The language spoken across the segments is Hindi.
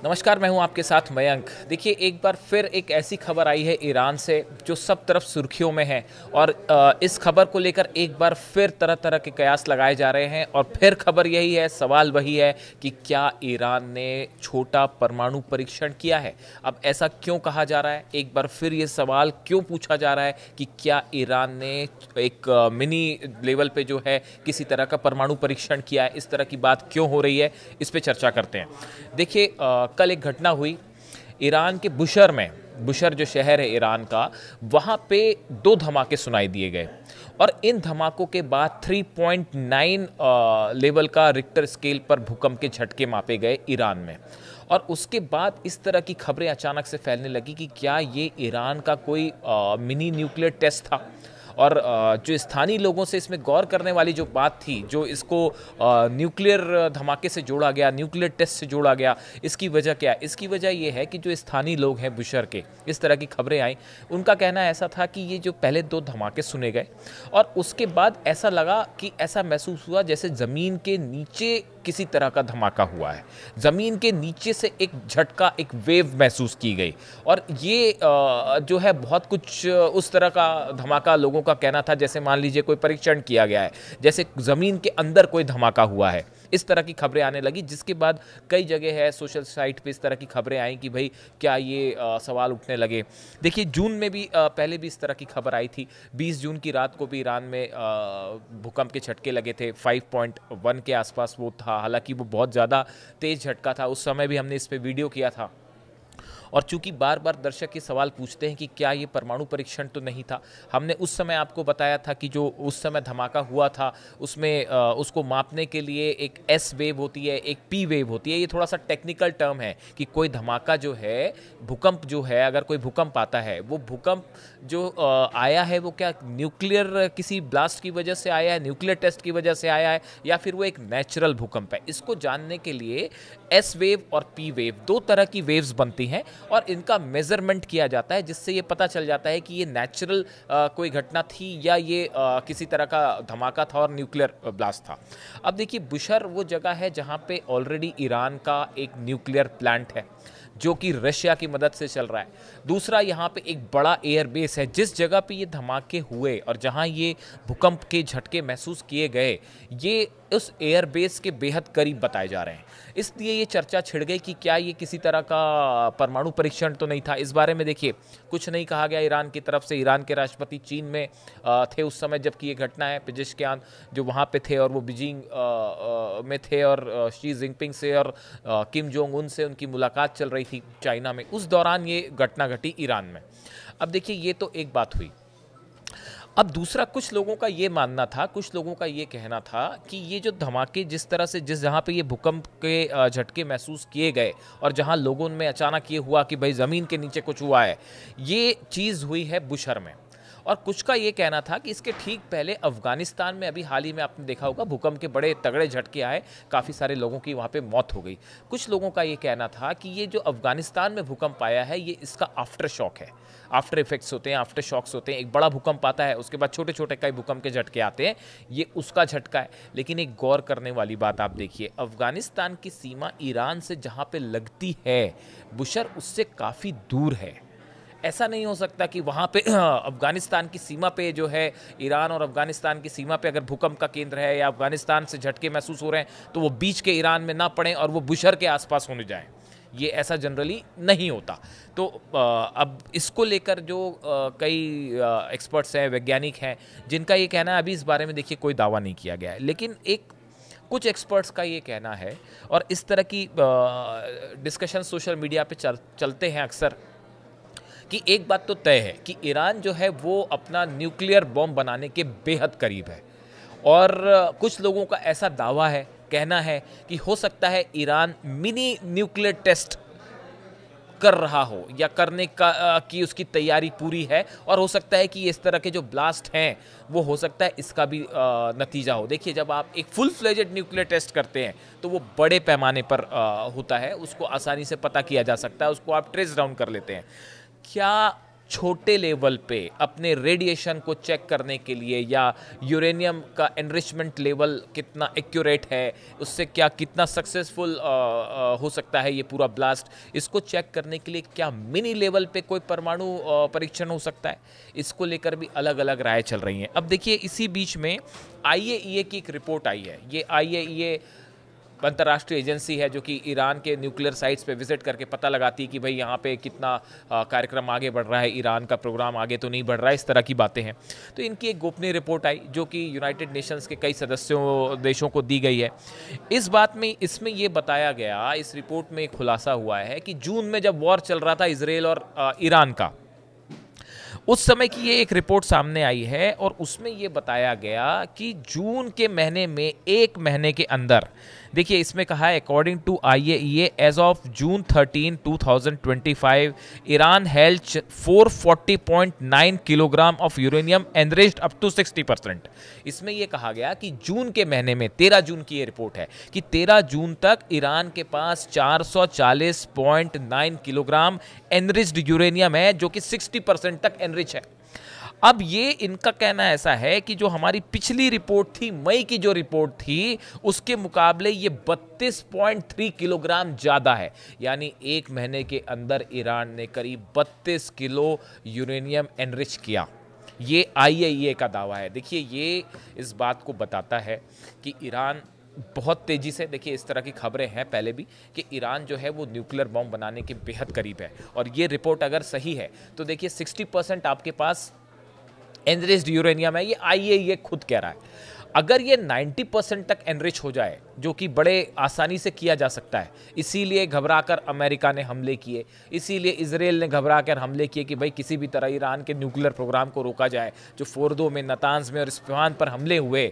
नमस्कार, मैं हूं आपके साथ मयंक। देखिए, एक बार फिर एक ऐसी खबर आई है ईरान से जो सब तरफ सुर्खियों में है और इस खबर को लेकर एक बार फिर तरह तरह के कयास लगाए जा रहे हैं और फिर खबर यही है, सवाल वही है कि क्या ईरान ने छोटा परमाणु परीक्षण किया है। अब ऐसा क्यों कहा जा रहा है, एक बार फिर ये सवाल क्यों पूछा जा रहा है कि क्या ईरान ने एक मिनी लेवल पे जो है किसी तरह का परमाणु परीक्षण किया है, इस तरह की बात क्यों हो रही है, इस पे चर्चा करते हैं। देखिए, कल एक घटना हुई ईरान के बुशर में। बुशर जो शहर है ईरान का, वहाँ पे दो धमाके सुनाई दिए गए और इन धमाकों के बाद 3.9 लेवल का रिक्टर स्केल पर भूकंप के झटके मापे गए ईरान में। और उसके बाद इस तरह की खबरें अचानक से फैलने लगी कि क्या ये ईरान का कोई मिनी न्यूक्लियर टेस्ट था। और जो स्थानीय लोगों से इसमें गौर करने वाली जो बात थी, जो इसको न्यूक्लियर धमाके से जोड़ा गया, न्यूक्लियर टेस्ट से जोड़ा गया, इसकी वजह क्या है? इसकी वजह ये है कि जो स्थानीय लोग हैं बुशर के, इस तरह की खबरें आई, उनका कहना ऐसा था कि ये जो पहले दो धमाके सुने गए और उसके बाद ऐसा लगा कि ऐसा महसूस हुआ जैसे ज़मीन के नीचे किसी तरह का धमाका हुआ है। ज़मीन के नीचे से एक झटका, एक वेव महसूस की गई और ये जो है बहुत कुछ उस तरह का धमाका लोगों का कहना था जैसे मान लीजिए कोई परीक्षण किया गया है, जैसे ज़मीन के अंदर कोई धमाका हुआ है। इस तरह की खबरें आने लगी, जिसके बाद कई जगह है सोशल साइट पे इस तरह की खबरें आई कि भाई क्या ये सवाल उठने लगे। देखिए, जून में भी पहले भी इस तरह की खबर आई थी। 20 जून की रात को भी ईरान में भूकंप के झटके लगे थे। 5.1 के आसपास वो था, हालांकि वो बहुत ज़्यादा तेज़ झटका था। उस समय भी हमने इस पर वीडियो किया था। और चूंकि बार बार दर्शक ये सवाल पूछते हैं कि क्या ये परमाणु परीक्षण तो नहीं था, हमने उस समय आपको बताया था कि जो उस समय धमाका हुआ था उसमें उसको मापने के लिए एक एस वेव होती है, एक पी वेव होती है। ये थोड़ा सा टेक्निकल टर्म है कि कोई धमाका जो है, भूकंप जो है, अगर कोई भूकंप आता है, वो भूकंप जो आया है वो क्या न्यूक्लियर किसी ब्लास्ट की वजह से आया है, न्यूक्लियर टेस्ट की वजह से आया है, या फिर वो एक नेचुरल भूकंप है। इसको जानने के लिए एस वेव और पी वेव, दो तरह की वेव्स बनती हैं और इनका मेजरमेंट किया जाता है, जिससे ये पता चल जाता है कि ये नेचुरल कोई घटना थी या ये किसी तरह का धमाका था और न्यूक्लियर ब्लास्ट था। अब देखिए, बुशर वो जगह है जहाँ पे ऑलरेडी ईरान का एक न्यूक्लियर प्लांट है जो कि रशिया की मदद से चल रहा है। दूसरा, यहाँ पे एक बड़ा एयरबेस है। जिस जगह पे ये धमाके हुए और जहाँ ये भूकंप के झटके महसूस किए गए, ये उस एयरबेस के बेहद करीब बताए जा रहे हैं। इसलिए ये चर्चा छिड़ गई कि क्या ये किसी तरह का परमाणु परीक्षण तो नहीं था। इस बारे में देखिए, कुछ नहीं कहा गया ईरान की तरफ से। ईरान के राष्ट्रपति चीन में थे उस समय जबकि ये घटना है। पेजेश्कियान जो वहाँ पे थे और वो बीजिंग में थे और शी जिनपिंग से और किम जोंग उन से उनकी मुलाकात चल रही थी चाइना में। उस दौरान ये घटना घटी ईरान में। अब देखिए, ये तो एक बात हुई। अब दूसरा, कुछ लोगों का ये मानना था, कुछ लोगों का ये कहना था कि ये जो धमाके जिस तरह से जहाँ पे ये भूकंप के झटके महसूस किए गए और जहाँ लोगों में अचानक ये हुआ कि भाई ज़मीन के नीचे कुछ हुआ है, ये चीज़ हुई है बुशर में। और कुछ का ये कहना था कि इसके ठीक पहले अफगानिस्तान में अभी हाल ही में आपने देखा होगा भूकंप के बड़े तगड़े झटके आए, काफ़ी सारे लोगों की वहाँ पे मौत हो गई। कुछ लोगों का ये कहना था कि ये जो अफगानिस्तान में भूकंप आया है, ये इसका आफ्टर शॉक है। आफ्टर इफेक्ट्स होते हैं, आफ्टर शॉक्स होते हैं। एक बड़ा भूकंप आता है, उसके बाद छोटे छोटे कई भूकंप के झटके आते हैं, ये उसका झटका है। लेकिन एक गौर करने वाली बात आप देखिए, अफगानिस्तान की सीमा ईरान से जहाँ पे लगती है, बुशर उससे काफ़ी दूर है। ऐसा नहीं हो सकता कि वहाँ पे अफगानिस्तान की सीमा पे जो है, ईरान और अफगानिस्तान की सीमा पे अगर भूकंप का केंद्र है या अफगानिस्तान से झटके महसूस हो रहे हैं तो वो बीच के ईरान में ना पड़े और वो बुशर के आसपास होने जाएं। ये ऐसा जनरली नहीं होता। तो अब इसको लेकर जो कई एक्सपर्ट्स हैं, वैज्ञानिक हैं, जिनका ये कहना है, अभी इस बारे में देखिए कोई दावा नहीं किया गया है, लेकिन एक कुछ एक्सपर्ट्स का ये कहना है और इस तरह की डिस्कशन सोशल मीडिया पे चलते हैं अक्सर कि एक बात तो तय है कि ईरान जो है वो अपना न्यूक्लियर बॉम्ब बनाने के बेहद करीब है। और कुछ लोगों का ऐसा दावा है, कहना है कि हो सकता है ईरान मिनी न्यूक्लियर टेस्ट कर रहा हो या करने का की उसकी तैयारी पूरी है। और हो सकता है कि इस तरह के जो ब्लास्ट हैं वो हो सकता है इसका भी नतीजा हो। देखिए, जब आप एक फुल फ्लेजेड न्यूक्लियर टेस्ट करते हैं तो वो बड़े पैमाने पर होता है, उसको आसानी से पता किया जा सकता है, उसको आप ट्रेस डाउन कर लेते हैं। क्या छोटे लेवल पे अपने रेडिएशन को चेक करने के लिए, या यूरेनियम का एनरिचमेंट लेवल कितना एक्यूरेट है, उससे क्या कितना सक्सेसफुल हो सकता है ये पूरा ब्लास्ट, इसको चेक करने के लिए क्या मिनी लेवल पे कोई परमाणु परीक्षण हो सकता है, इसको लेकर भी अलग अलग राय चल रही हैं। अब देखिए इसी बीच में IAEA की एक रिपोर्ट आई है। ये IAEA अंतर्राष्ट्रीय एजेंसी है जो कि ईरान के न्यूक्लियर साइट्स पे विजिट करके पता लगाती है कि भाई यहाँ पे कितना कार्यक्रम आगे बढ़ रहा है, ईरान का प्रोग्राम आगे तो नहीं बढ़ रहा है, इस तरह की बातें हैं। तो इनकी एक गोपनीय रिपोर्ट आई जो कि यूनाइटेड नेशंस के कई सदस्यों देशों को दी गई है। इस बात में इसमें ये बताया गया, इस रिपोर्ट में खुलासा हुआ है कि जून में जब वॉर चल रहा था इसराइल और ईरान का, उस समय की ये एक रिपोर्ट सामने आई है और उसमें ये बताया गया कि जून के महीने में, एक महीने के अंदर, देखिए इसमें कहा है according to IAEA as of June 13, 2025 Iran held 440.9 kilogram of uranium enriched up to 60%। इसमें यह कहा गया कि जून के महीने में, 13 जून की ये रिपोर्ट है कि 13 जून तक ईरान के पास 440.9 किलोग्राम एनरिच्ड यूरेनियम है जो कि 60% तक एनरिच है। अब ये इनका कहना ऐसा है कि जो हमारी पिछली रिपोर्ट थी, मई की जो रिपोर्ट थी, उसके मुकाबले ये 32.3 किलोग्राम ज़्यादा है। यानी एक महीने के अंदर ईरान ने करीब 32 किलो यूरेनियम एनरिच किया। ये IAEA का दावा है। देखिए ये इस बात को बताता है कि ईरान बहुत तेज़ी से, देखिए इस तरह की खबरें हैं पहले भी कि ईरान जो है वो न्यूक्लियर बॉम्ब बनाने के बेहद करीब है। और ये रिपोर्ट अगर सही है तो देखिए 60% आपके पास एनरिच्ड यूरेनियम है, ये IAEA खुद कह रहा है। अगर ये 90% तक एनरिच हो जाए, जो कि बड़े आसानी से किया जा सकता है, इसीलिए घबराकर अमेरिका ने हमले किए, इसीलिए इजराइल ने घबराकर हमले किए कि भाई किसी भी तरह ईरान के न्यूक्लियर प्रोग्राम को रोका जाए। जो फोर्दो में, नतांज में और इस्फहान पर हमले हुए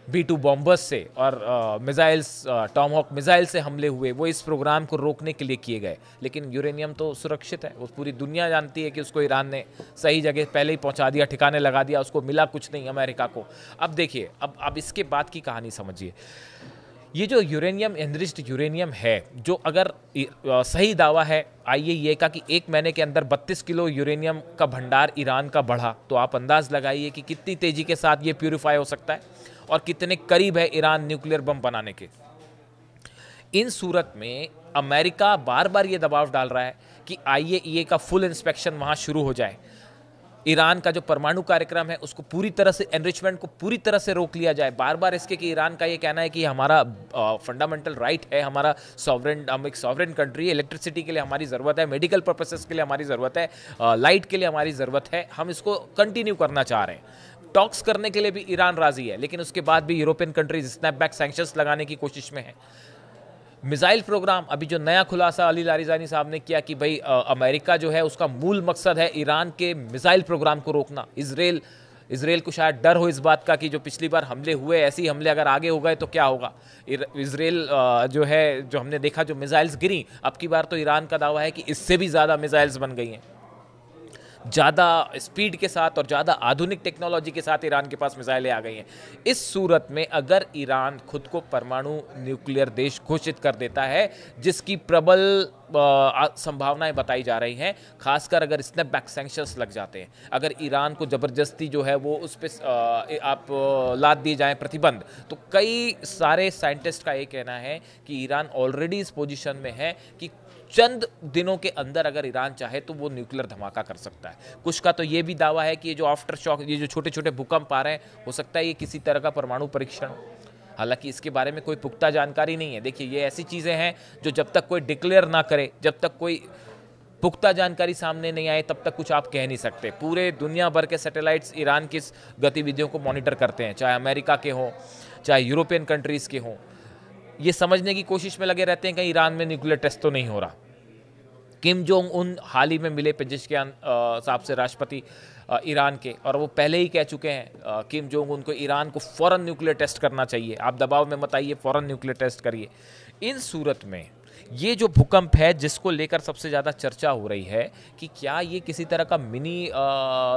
B-2 बॉम्बर्स से और मिसाइल्स, टॉमहॉक मिसाइल से हमले हुए, वो इस प्रोग्राम को रोकने के लिए किए गए। लेकिन यूरेनियम तो सुरक्षित है, वो पूरी दुनिया जानती है कि उसको ईरान ने सही जगह पहले ही पहुंचा दिया, ठिकाने लगा दिया, उसको मिला कुछ नहीं अमेरिका को। अब देखिए, अब इसके बाद की कहानी समझिए। ये जो यूरेनियम, एनरिच्ड यूरेनियम है, जो अगर सही दावा है IAEA का कि एक महीने के अंदर 32 किलो यूरेनियम का भंडार ईरान का बढ़ा, तो आप अंदाज लगाइए कि कितनी तेज़ी के साथ ये प्यूरिफाई हो सकता है और कितने करीब है ईरान न्यूक्लियर बम बनाने के। इन सूरत में अमेरिका बार बार ये दबाव डाल रहा है कि IAEA का फुल इंस्पेक्शन वहाँ शुरू हो जाए, ईरान का जो परमाणु कार्यक्रम है उसको पूरी तरह से, एनरिचमेंट को पूरी तरह से रोक लिया जाए। बार बार इसके कि ईरान का ये कहना है कि हमारा फंडामेंटल राइट है, हमारा सॉवरेन, हम एक सॉवरेन कंट्री है, इलेक्ट्रिसिटी के लिए हमारी ज़रूरत है, मेडिकल पर्पसेस के लिए हमारी ज़रूरत है, लाइट के लिए हमारी ज़रूरत है, हम इसको कंटिन्यू करना चाह रहे हैं। टॉक्स करने के लिए भी ईरान राजी है, लेकिन उसके बाद भी यूरोपियन कंट्रीज स्नैपबैक सैंक्शंस लगाने की कोशिश में है। मिसाइल प्रोग्राम, अभी जो नया खुलासा अली लारिजानी साहब ने किया कि भाई अमेरिका जो है उसका मूल मकसद है ईरान के मिसाइल प्रोग्राम को रोकना। इसराइल को शायद डर हो इस बात का कि जो पिछली बार हमले हुए, ऐसे ही हमले अगर आगे हो गए तो क्या होगा। इसराइल जो है, जो हमने देखा जो मिसाइल्स गिरी, अब की बार तो ईरान का दावा है कि इससे भी ज़्यादा मिसाइल्स बन गई हैं, ज़्यादा स्पीड के साथ और ज़्यादा आधुनिक टेक्नोलॉजी के साथ ईरान के पास मिसाइलें आ गई हैं। इस सूरत में अगर ईरान खुद को परमाणु न्यूक्लियर देश घोषित कर देता है, जिसकी प्रबल संभावनाएं बताई जा रही हैं, खासकर अगर स्नैपबैक सैंक्शंस लग जाते हैं, अगर ईरान को ज़बरदस्ती जो है वो उस पर आप लाद दिए जाएं प्रतिबंध, तो कई सारे साइंटिस्ट का ये कहना है कि ईरान ऑलरेडी इस पोजीशन में है कि चंद दिनों के अंदर अगर ईरान चाहे तो वो न्यूक्लियर धमाका कर सकता है। कुछ का तो ये भी दावा है कि ये जो आफ्टर शॉक, ये जो छोटे छोटे भूकंप आ रहे हैं, हो सकता है ये किसी तरह का परमाणु परीक्षण हो। हालांकि इसके बारे में कोई पुख्ता जानकारी नहीं है। देखिए ये ऐसी चीज़ें हैं जो जब तक कोई डिक्लेयर ना करे, जब तक कोई पुख्ता जानकारी सामने नहीं आए, तब तक कुछ आप कह नहीं सकते। पूरे दुनिया भर के सैटेलाइट्स ईरान की गतिविधियों को मॉनिटर करते हैं, चाहे अमेरिका के हों, चाहे यूरोपियन कंट्रीज़ के हों। ये समझने की कोशिश में लगे रहते हैं कि ईरान में न्यूक्लियर टेस्ट तो नहीं हो रहा। किम जोंग उन हाल ही में मिले पेजिशकियान साहब से, राष्ट्रपति ईरान के, और वो पहले ही कह चुके हैं किम जोंग उन को ईरान को फ़ौरन न्यूक्लियर टेस्ट करना चाहिए, आप दबाव में मत आइए, फ़ौरन न्यूक्लियर टेस्ट करिए। इन सूरत में ये जो भूकंप है जिसको लेकर सबसे ज़्यादा चर्चा हो रही है कि क्या ये किसी तरह का मिनी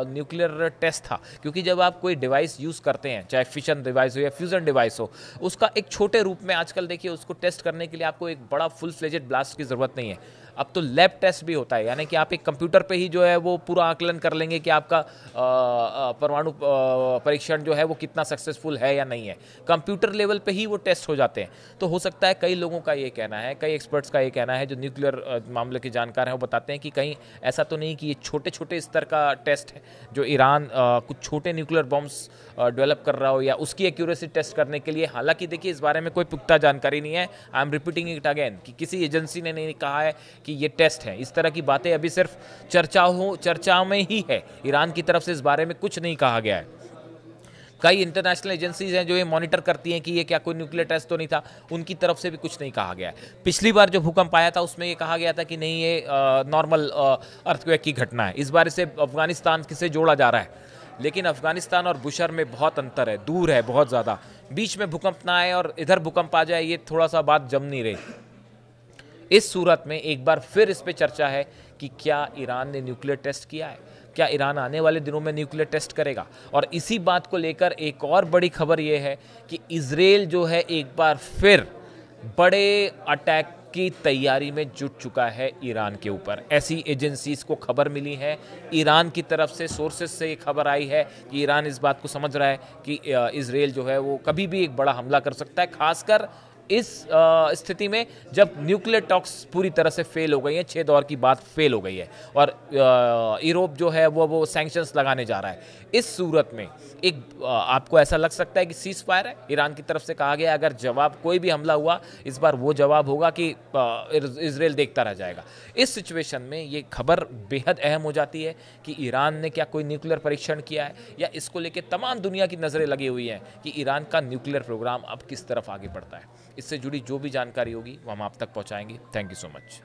न्यूक्लियर टेस्ट था, क्योंकि जब आप कोई डिवाइस यूज़ करते हैं, चाहे फिशन डिवाइस हो या फ्यूज़न डिवाइस हो, उसका एक छोटे रूप में आजकल देखिए उसको टेस्ट करने के लिए आपको एक बड़ा फुल फ्लेजेड ब्लास्ट की ज़रूरत नहीं है। अब तो लैब टेस्ट भी होता है, यानी कि आप एक कंप्यूटर पे ही जो है वो पूरा आकलन कर लेंगे कि आपका परमाणु परीक्षण जो है वो कितना सक्सेसफुल है या नहीं है। कंप्यूटर लेवल पे ही वो टेस्ट हो जाते हैं। तो हो सकता है, कई लोगों का ये कहना है, कई एक्सपर्ट्स का ये कहना है जो न्यूक्लियर मामले के जानकार हैं, वो बताते हैं कि कहीं ऐसा तो नहीं कि ये छोटे छोटे स्तर का टेस्ट है, जो ईरान कुछ छोटे न्यूक्लियर बॉम्ब्स डेवलप कर रहा हो या उसकी एक्यूरेसी टेस्ट करने के लिए। हालांकि देखिए, इस बारे में कोई पुख्ता जानकारी नहीं है। I am repeating it again कि किसी एजेंसी ने नहीं कहा है कि ये टेस्ट है। इस तरह की बातें अभी सिर्फ चर्चाओं में ही है। ईरान की तरफ से इस बारे में कुछ नहीं कहा गया है। कई इंटरनेशनल एजेंसीज हैं जो ये मॉनिटर करती हैं कि ये क्या कोई न्यूक्लियर टेस्ट तो नहीं था, उनकी तरफ से भी कुछ नहीं कहा गया है। पिछली बार जो भूकंप आया था उसमें ये कहा गया था कि नहीं, ये नॉर्मल अर्थक्वेक की घटना है। इस बार इसे अफगानिस्तान से जोड़ा जा रहा है, लेकिन अफगानिस्तान और बुशर में बहुत अंतर है, दूर है बहुत ज़्यादा। बीच में भूकंप ना आए और इधर भूकंप आ जाए, ये थोड़ा सा बात जम नहीं रही। इस सूरत में एक बार फिर इस पे चर्चा है कि क्या ईरान ने न्यूक्लियर टेस्ट किया है, क्या ईरान आने वाले दिनों में न्यूक्लियर टेस्ट करेगा। और इसी बात को लेकर एक और बड़ी खबर यह है कि इजराइल जो है एक बार फिर बड़े अटैक की तैयारी में जुट चुका है ईरान के ऊपर। ऐसी एजेंसीज को खबर मिली है, ईरान की तरफ से सोर्सेज से ये खबर आई है कि ईरान इस बात को समझ रहा है कि इजराइल जो है वो कभी भी एक बड़ा हमला कर सकता है, खासकर इस स्थिति में जब न्यूक्लियर टॉक्स पूरी तरह से फेल हो गई है, 6 दौर की बात फेल हो गई है और यूरोप जो है वो सैंक्शंस लगाने जा रहा है। इस सूरत में एक आपको ऐसा लग सकता है कि सीज फायर है, ईरान की तरफ से कहा गया अगर जवाब कोई भी हमला हुआ, इस बार वो जवाब होगा कि इजराइल देखता रह जाएगा। इस सिचुएशन में ये खबर बेहद अहम हो जाती है कि ईरान ने क्या कोई न्यूक्लियर परीक्षण किया है, या इसको लेकर तमाम दुनिया की नज़रें लगी हुई हैं कि ईरान का न्यूक्लियर प्रोग्राम अब किस तरफ आगे बढ़ता है। इससे जुड़ी जो भी जानकारी होगी वो हम आप तक पहुंचाएंगे। Thank you so much.